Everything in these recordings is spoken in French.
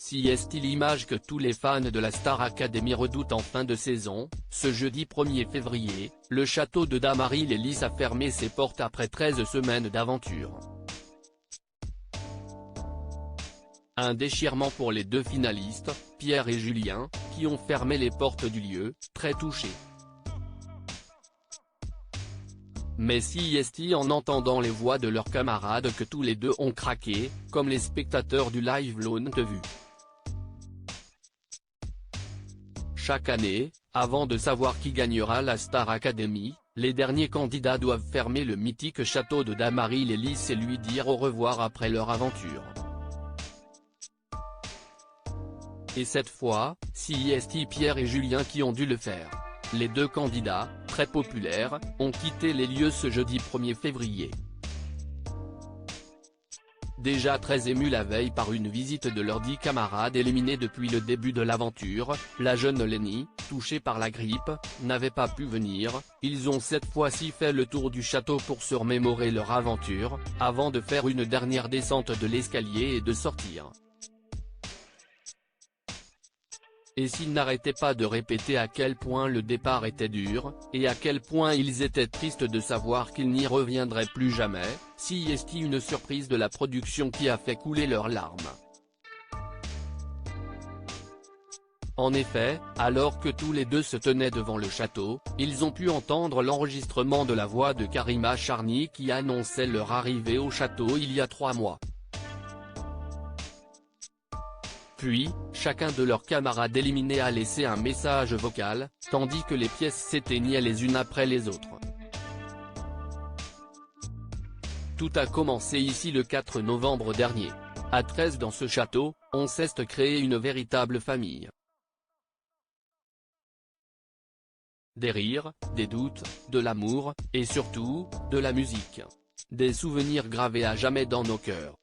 Si est l'image que tous les fans de la Star Academy redoutent en fin de saison, ce jeudi 1er février, le château de Damaris-les-Lys a fermé ses portes après 13 semaines d'aventure. Un déchirement pour les deux finalistes, Pierre et Julien, qui ont fermé les portes du lieu, très touchés. Mais si est en entendant les voix de leurs camarades que tous les deux ont craqué, comme les spectateurs du live l'ont vu. Chaque année, avant de savoir qui gagnera la Star Academy, les derniers candidats doivent fermer le mythique château de Damaris-les-Lys et lui dire au revoir après leur aventure. Et cette fois, c'est Pierre et Julien qui ont dû le faire. Les deux candidats, très populaires, ont quitté les lieux ce jeudi 1er février. Déjà très émus la veille par une visite de leurs 10 camarades éliminés depuis le début de l'aventure, la jeune Lenny, touchée par la grippe, n'avait pas pu venir. Ils ont cette fois-ci fait le tour du château pour se remémorer leur aventure, avant de faire une dernière descente de l'escalier et de sortir. Et s'ils n'arrêtaient pas de répéter à quel point le départ était dur, et à quel point ils étaient tristes de savoir qu'ils n'y reviendraient plus jamais, si est une surprise de la production qui a fait couler leurs larmes. En effet, alors que tous les deux se tenaient devant le château, ils ont pu entendre l'enregistrement de la voix de Karima Charny qui annonçait leur arrivée au château il y a 3 mois. Puis, chacun de leurs camarades éliminés a laissé un message vocal, tandis que les pièces s'éteignaient les unes après les autres. Tout a commencé ici le 4 novembre dernier. À 13 dans ce château, on s'est créé une véritable famille. Des rires, des doutes, de l'amour, et surtout, de la musique. Des souvenirs gravés à jamais dans nos cœurs.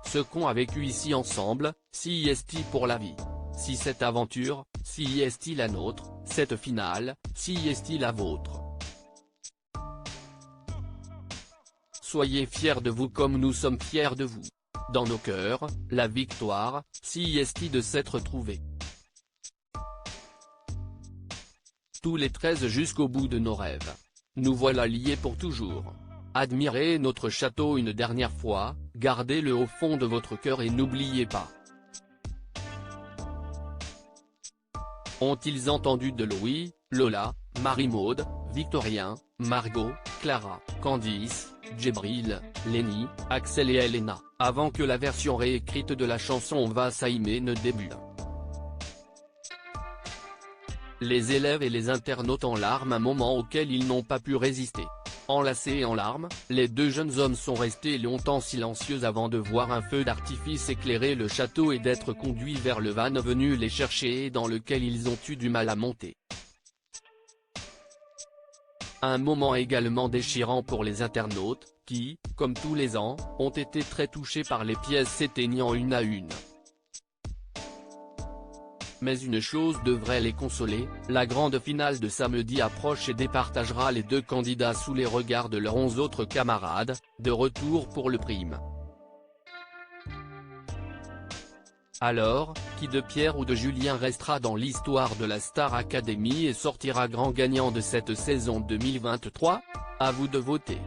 Ce qu'on a vécu ici ensemble, si est pour la vie. Si cette aventure, si est la nôtre, cette finale, si est la vôtre. Soyez fiers de vous comme nous sommes fiers de vous. Dans nos cœurs, la victoire, si est de s'être trouvée. Tous les 13 jusqu'au bout de nos rêves. Nous voilà liés pour toujours. Admirez notre château une dernière fois, gardez-le au fond de votre cœur et n'oubliez pas. Ont-ils entendu de Louis, Lola, Marie-Maude, Victorien, Margot, Clara, Candice, Djibril, Lenny, Axel et Elena, avant que la version réécrite de la chanson Va Saïmé ne débute. Les élèves et les internautes en larmes, un moment auquel ils n'ont pas pu résister. Enlacés et en larmes, les deux jeunes hommes sont restés longtemps silencieux avant de voir un feu d'artifice éclairer le château et d'être conduits vers le van venu les chercher et dans lequel ils ont eu du mal à monter. Un moment également déchirant pour les internautes, qui, comme tous les ans, ont été très touchés par les pièces s'éteignant une à une. Mais une chose devrait les consoler, la grande finale de samedi approche et départagera les deux candidats sous les regards de leurs 11 autres camarades, de retour pour le prime. Alors, qui de Pierre ou de Julien restera dans l'histoire de la Star Academy et sortira grand gagnant de cette saison 2023 ? À vous de voter.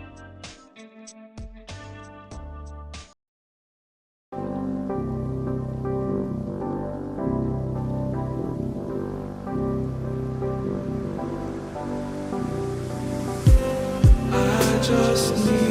Just need